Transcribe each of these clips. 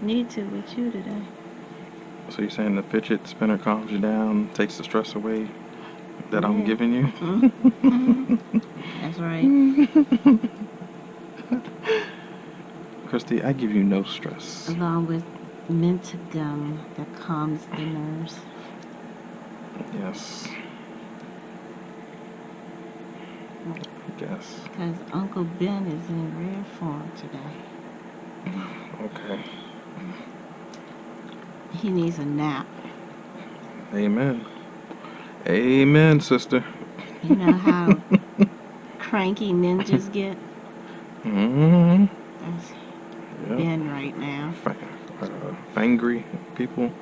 need to with you today. So you're saying the fidget spinner calms you down, takes the stress away that I'm Yeah. giving you? That's right. Christy, I give you no stress. Along with mint gum that calms the nerves. Yes. Yes. Because Uncle Ben is in rare form today. Okay. He needs a nap. Amen. Amen, sister. You know how cranky ninjas get? Mm-hmm. That's Yep. Ben right now. Angry people,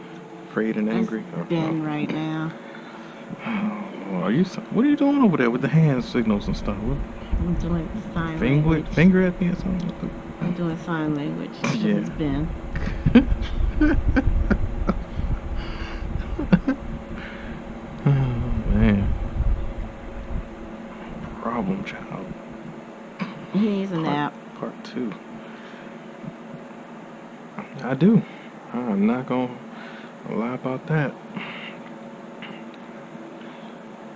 afraid and That's angry. Ben right now. Are you? What are you doing over there with the hand signals and stuff? What? I'm doing sign language. Finger at me or something? I'm doing sign language. Yeah. It's Ben. Oh man. Problem child. He needs a nap. Part 2. I do. I'm not gonna lie about that.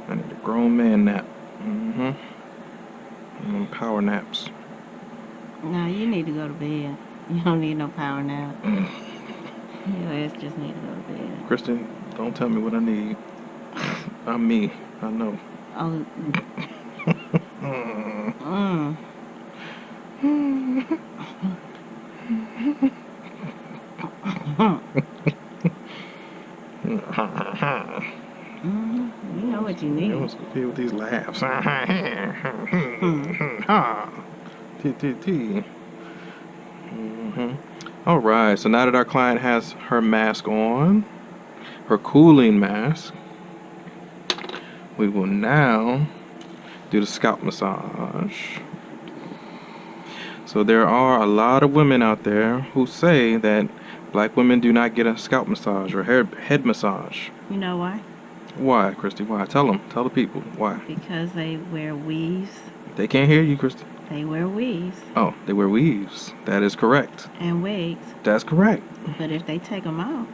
I need a grown man nap. Power naps. No, you need to go to bed. You don't need no power nap. Your ass just need to go to bed. Kristen, don't tell me what I need. I'm me. I know. Oh. You know what you need. You must be with these laughs. All right. So now that our client has her mask on, her cooling mask, we will now do the scalp massage. So there are a lot of women out there who say that black women do not get a scalp massage or head massage. You know why? Why, Christy? Why? Tell them. Tell the people. Why? Because they wear weaves. They can't hear you, Christy. They wear weaves. Oh, they wear weaves. That is correct. And wigs. That's correct. But if they take them out,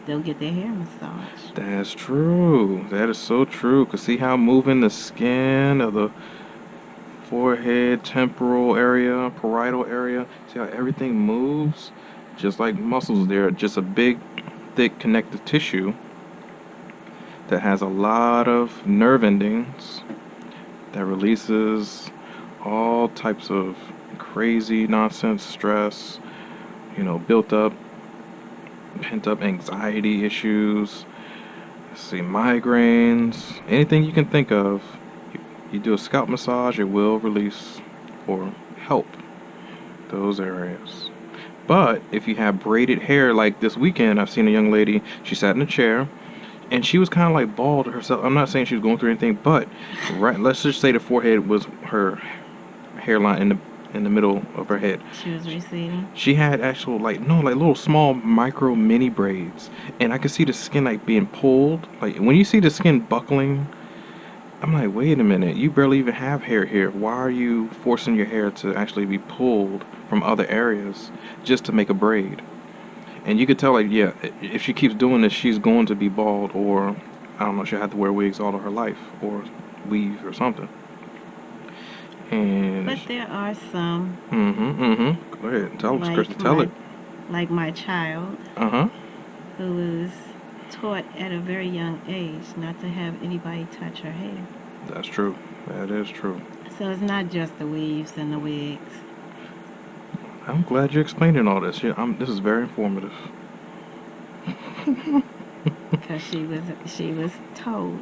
they'll get their hair massaged. That's true. That is so true. Because see how moving the skin of the forehead, temporal area, parietal area, see how everything moves? Just like muscles, they're just a big, thick connective tissue that has a lot of nerve endings that releases all types of crazy nonsense stress, built up, pent up anxiety issues, migraines, anything you can think of. You do a scalp massage, it will release or help those areas. But if you have braided hair, like this weekend, I've seen a young lady, she sat in a chair, and she was kind of like bald herself. I'm not saying she was going through anything, but let's just say the forehead was her hairline in the middle of her head. She was receding. She had actual like little small micro mini braids, and I could see the skin like being pulled. Like when you see the skin buckling, I'm like, wait a minute, you barely even have hair here. Why are you forcing your hair to actually be pulled from other areas just to make a braid? And you could tell, like, yeah, if she keeps doing this, she's going to be bald, or I don't know, she'll have to wear wigs all of her life, or weave or something. And but there are some. Go ahead, tell us, Kristen, tell it. Like my child. Who was taught at a very young age not to have anybody touch her hair. That's true. That is true. So it's not just the weaves and the wigs. I'm glad you're explaining all this. This is very informative. Because she was told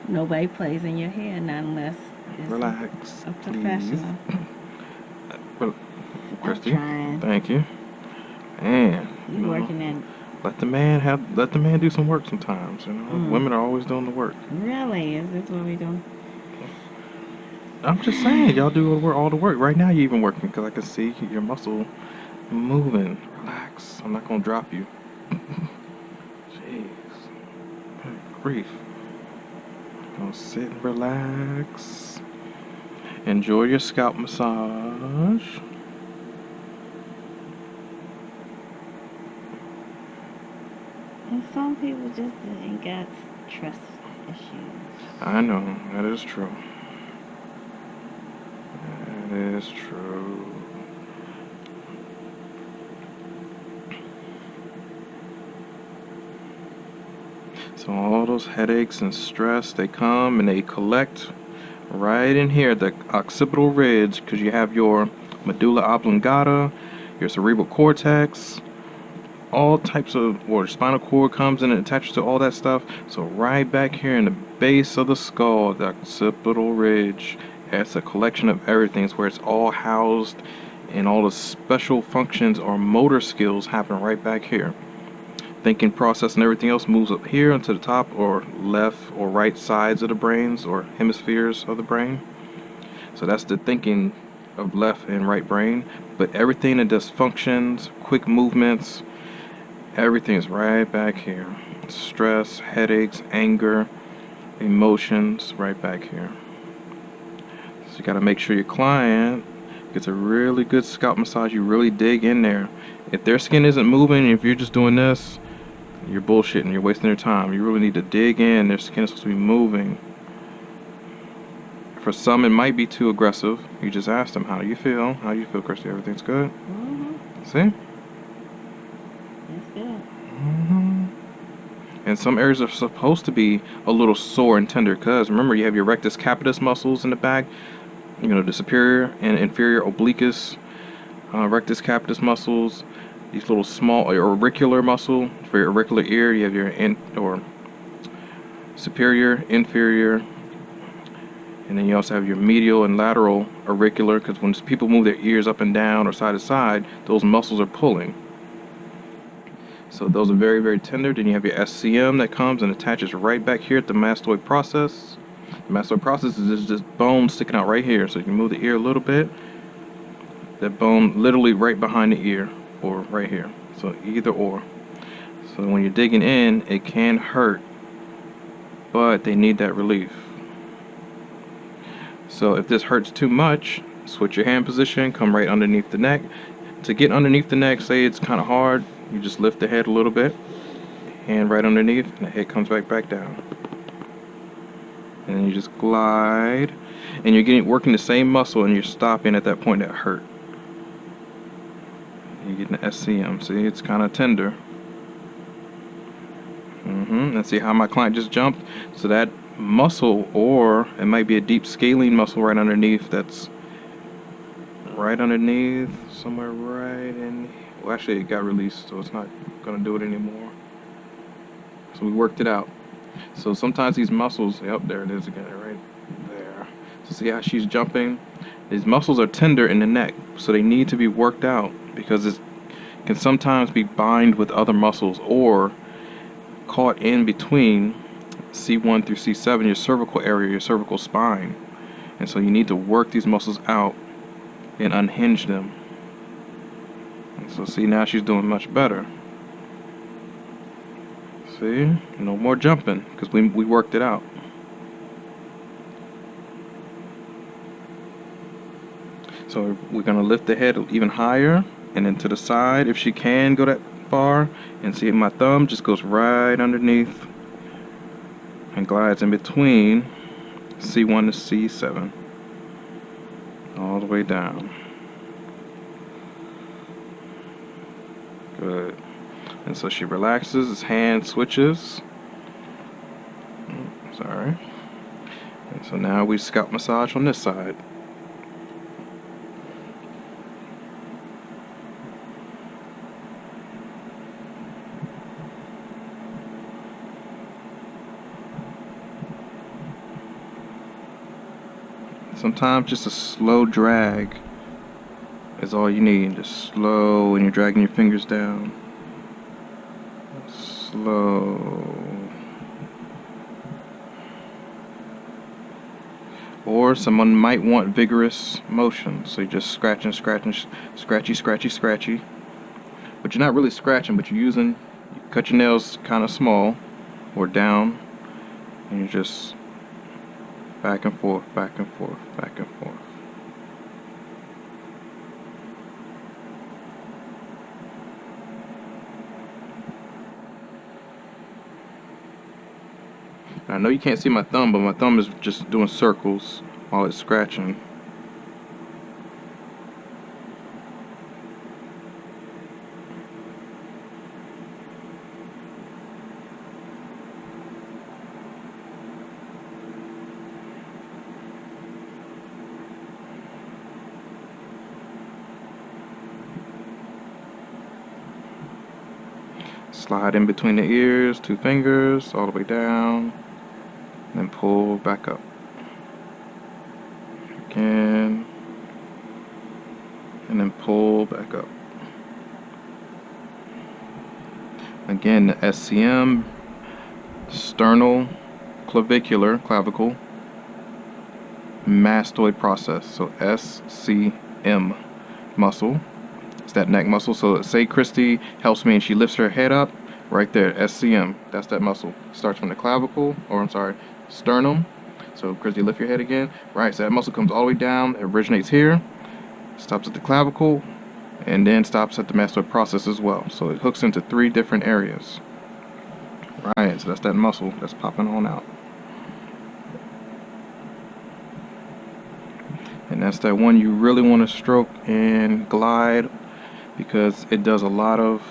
nobody plays in your hair, not unless it's relax, a professional. Well, Christy, thank you. And you working in. Let the man do some work sometimes. Women are always doing the work. Really? Is this what we do? I'm just saying, y'all do all the work. Right now, you're even working because I can see your muscle moving. Relax. I'm not gonna drop you. Jeez, good grief. Gonna sit and relax. Enjoy your scalp massage. And some people just ain't got trust issues. I know, that is true. That is true. So all those headaches and stress, they come and they collect right in here, the occipital ridge, because you have your medulla oblongata, your cerebral cortex, all types of, or spinal cord comes in and attaches to all that stuff. So right back here in the base of the skull, the occipital ridge, that's a collection of everything. It's where it's all housed, and all the special functions or motor skills happen right back here. Thinking process and everything else moves up here into the top or left or right sides of the brains or hemispheres of the brain. So that's the thinking of left and right brain. But everything that does functions, quick movements, everything is right back here. Stress, headaches, anger, emotions, right back here. So you got to make sure your client gets a really good scalp massage. You really dig in there. If their skin isn't moving, if you're just doing this, you're bullshitting. You're wasting your time. You really need to dig in. Their skin is supposed to be moving. For some, it might be too aggressive. You just ask them, how do you feel? How do you feel, Christy? Everything's good? Mm-hmm. See? That's good. Mm-hmm. And some areas are supposed to be a little sore and tender because, remember, you have your rectus capitis muscles in the back. You know, the superior and inferior obliquus, rectus capitis muscles. These little small auricular muscle for your auricular ear. You have your superior, inferior, and then you also have your medial and lateral auricular, because when people move their ears up and down or side to side, those muscles are pulling. So those are very, very tender. Then you have your SCM that comes and attaches right back here at the mastoid process. The mastoid process is just bone sticking out right here. So you can move the ear a little bit. That bone literally right behind the ear or right here. So either or. So when you're digging in, it can hurt, but they need that relief. So if this hurts too much, switch your hand position, come right underneath the neck. To get underneath the neck, say it's kind of hard, you just lift the head a little bit, hand right underneath, and the head comes right back down. And then you just glide, and you're working the same muscle, and you're stopping at that point that hurt. You're getting the SCM. See, it's kind of tender. And see how my client just jumped? So that muscle, or it might be a deep scalene muscle right underneath, that's right underneath, somewhere right in. Well, actually, it got released, so it's not going to do it anymore. So we worked it out. So sometimes these muscles, yep, there it is again, right there. So see how she's jumping? These muscles are tender in the neck, so they need to be worked out, because it can sometimes be bind with other muscles or caught in between C1 through C7, your cervical area, your cervical spine. And so you need to work these muscles out and unhinge them. And so see, now she's doing much better. See, no more jumping, because we worked it out. So we're going to lift the head even higher, and then to the side if she can go that far. And see, my thumb just goes right underneath and glides in between C1 to C7 all the way down. Good. And so she relaxes, his hand switches. Sorry. And so now we scalp massage on this side. Sometimes just a slow drag is all you need. Just slow when you're dragging your fingers down. Slow. Or someone might want vigorous motion. So you're just scratching, scratchy, scratchy. But you're not really scratching, but you cut your nails kind of small or down, and you're just back and forth, back and forth, back and forth. I know you can't see my thumb, but my thumb is just doing circles while it's scratching. Slide in between the ears, 2 fingers, all the way down, and then pull back up. Again, and then pull back up. Again, the SCM, sternal clavicle mastoid process. So SCM muscle. It's that neck muscle. So say Christy helps me and she lifts her head up, right there, SCM. That's that muscle. Starts from the clavicle, or I'm sorry, sternum. So Christy, lift your head again. Right, so that muscle comes all the way down, it originates here, stops at the clavicle, and then stops at the mastoid process as well. So it hooks into 3 different areas. Right, so that's that muscle that's popping on out. And that's that one you really want to stroke and glide, because it does a lot of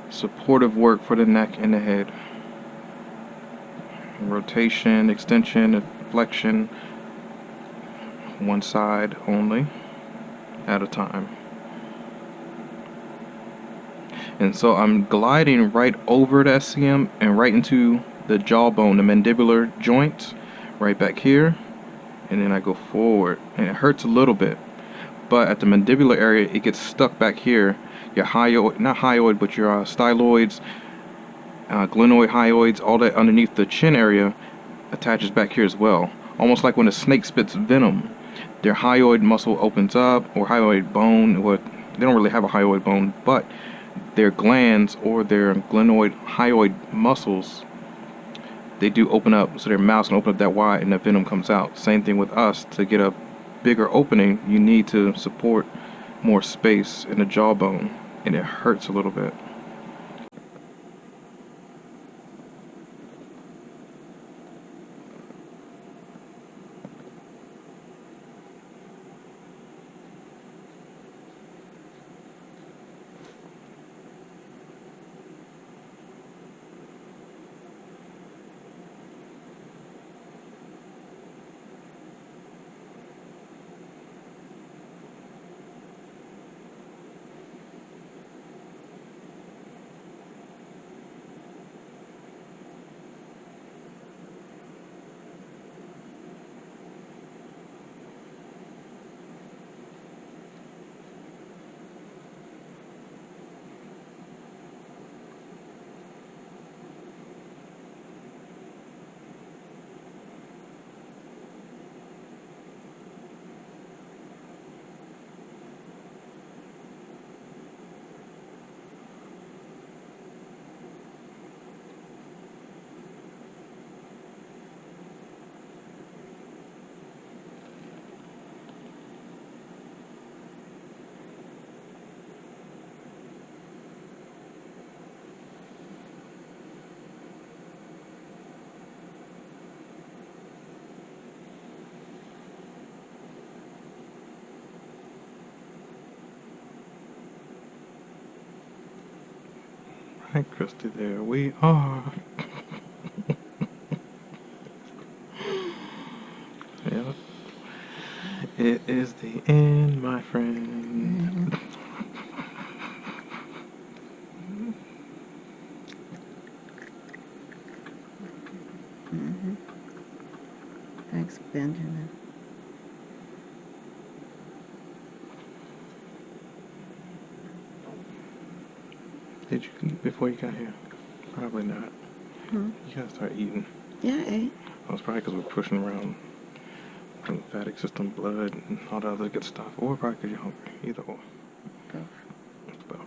supportive work for the neck and the head. Rotation, extension, flexion, one side only at a time. And so I'm gliding right over the SCM and right into the jawbone, the mandibular joint, right back here. And then I go forward, and it hurts a little bit. But at the mandibular area, it gets stuck back here. Your hyoid, not hyoid, but your styloids, glenoid, hyoids, all that underneath the chin area attaches back here as well. Almost like when a snake spits venom, their hyoid muscle opens up, or hyoid bone, or they don't really have a hyoid bone, but their glands or their glenoid hyoid muscles, they do open up, so their mouths can open up that wide and the venom comes out. Same thing with us. To get a bigger opening, you need to support more space in the jawbone, and it hurts a little bit. Hi, Christy, there we are. Yep. It is the end, my friend. Thanks, Benjamin. Did you eat before you got here? Probably not. Hmm? You gotta start eating. Yeah, I ate. Well, it's probably because we're pushing around the lymphatic system, blood, and all the other good stuff. Or probably because you're hungry. Either or. Both. It's both.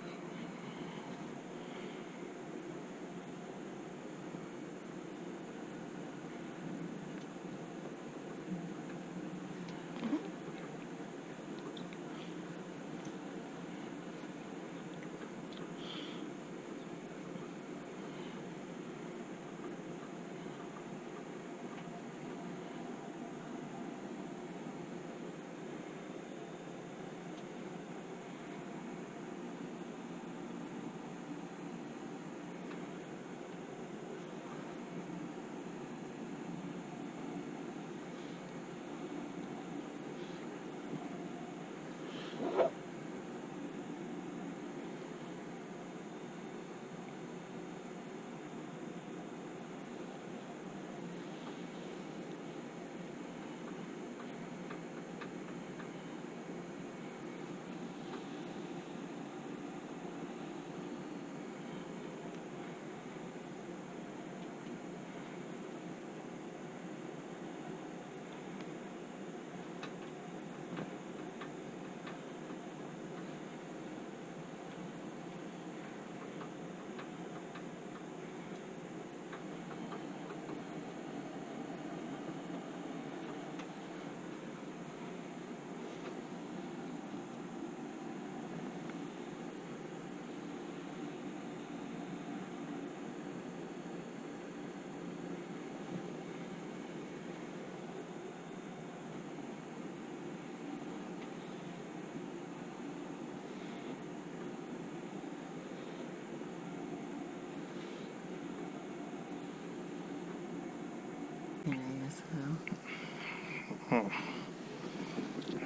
So,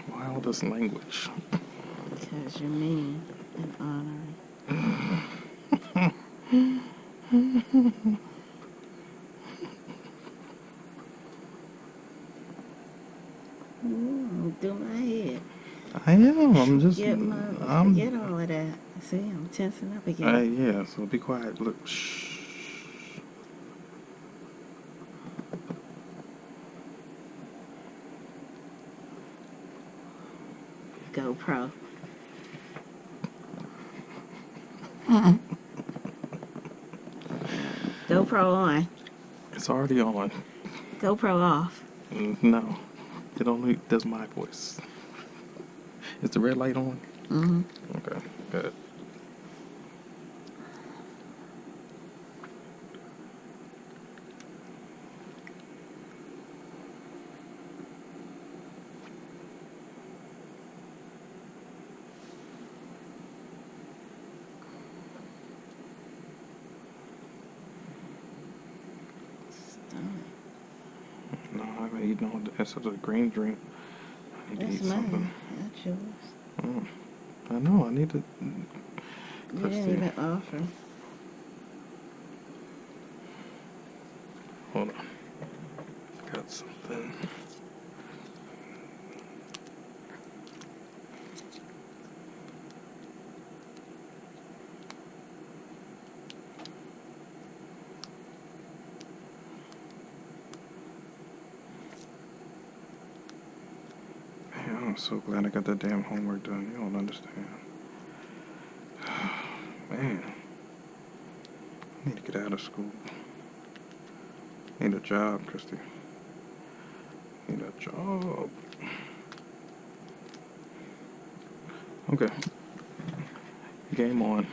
Why all this language? because you're mean and honoring. Do my head. I am. I'm just. Forget all of that. See, I'm tensing up again. Yeah. So be quiet. Look. Shh. GoPro. GoPro on. It's already on. GoPro off. No. It only does my voice. Is the red light on? Mm-hmm. Okay. Good. No, I haven't eaten all this. It's a green drink. I need That's to eat mine. something. That's yours. I know. I need to. You didn't even offer. Hold on. Got something. Man, I'm so glad I got that damn homework done. You don't understand. Man. I need to get out of school. Need a job, Christy. Need a job. Okay. Game on.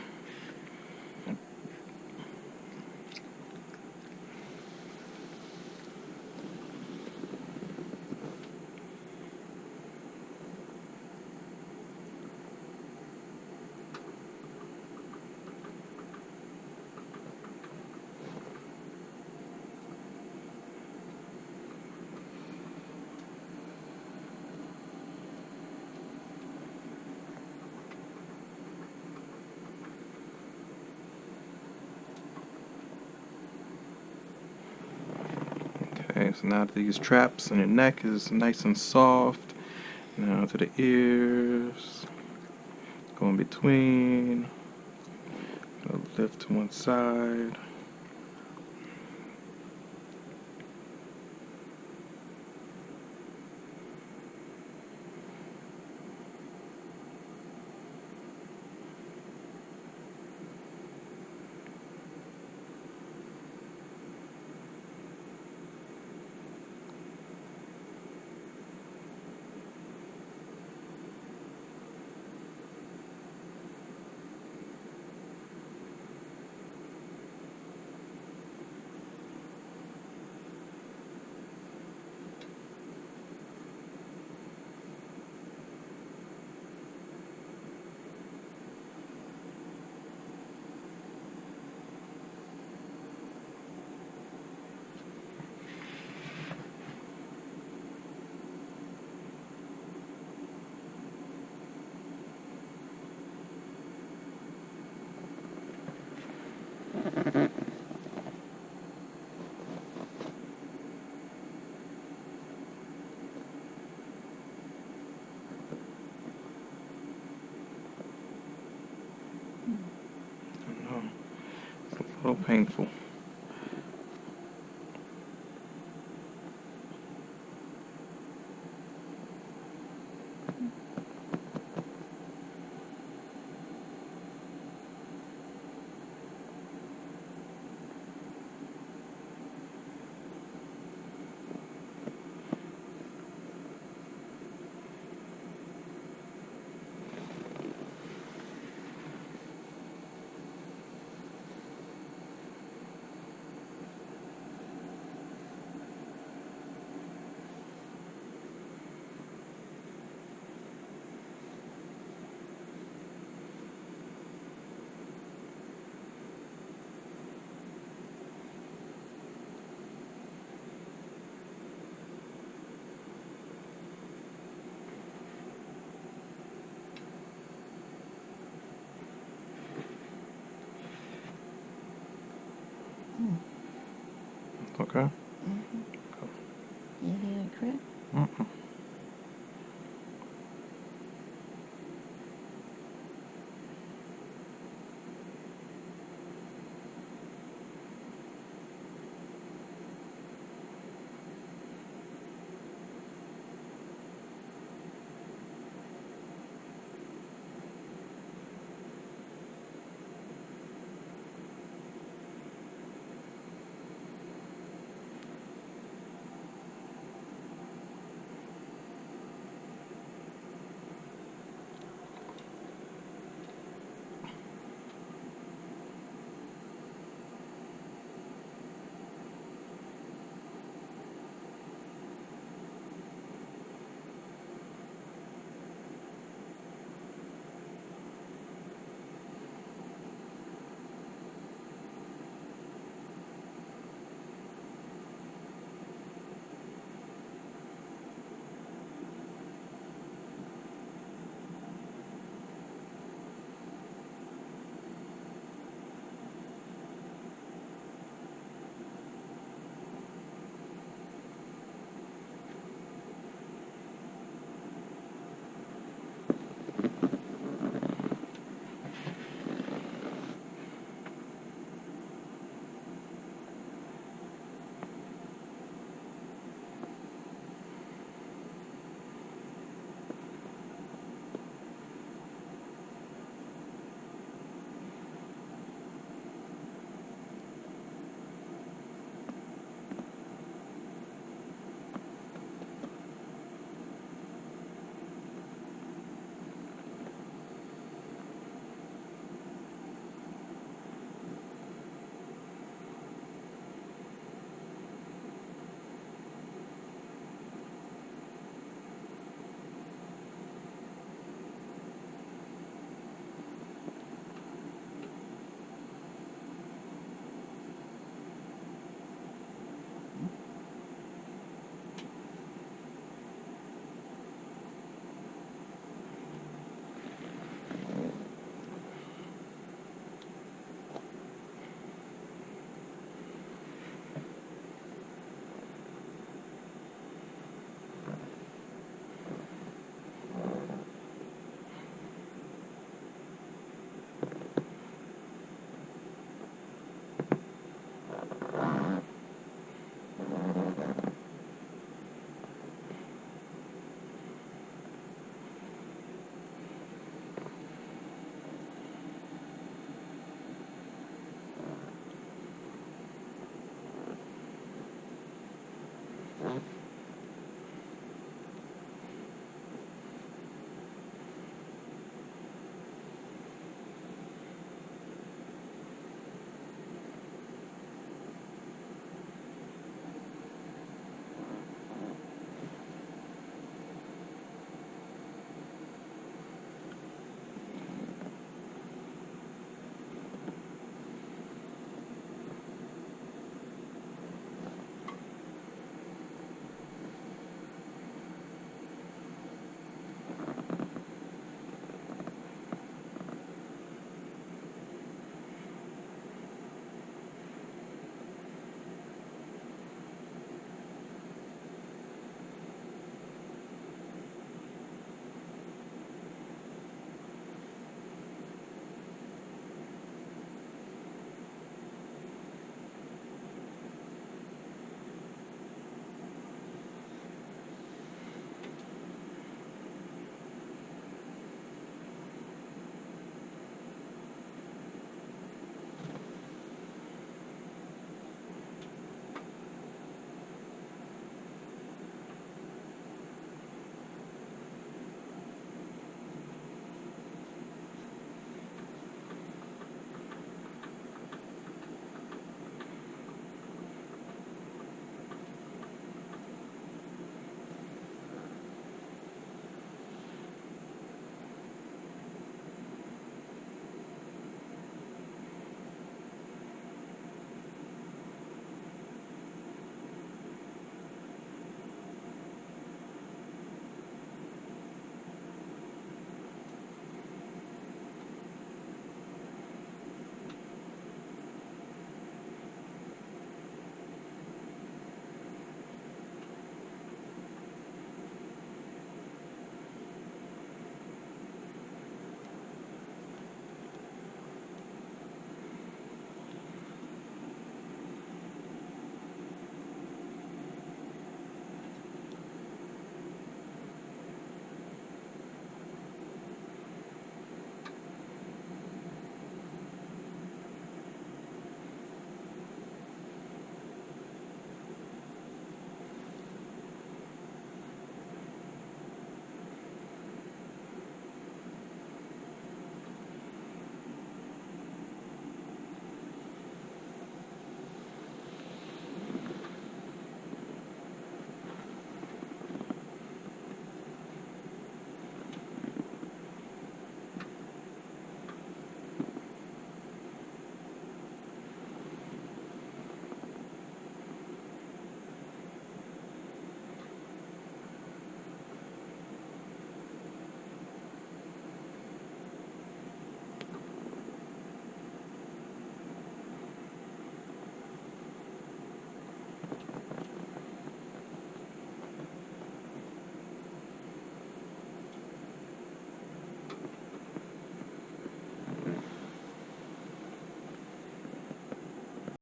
Okay, so now these traps on your neck is nice and soft. Now to the ears. Go in between. Lift to one side. It's a little painful. Okay.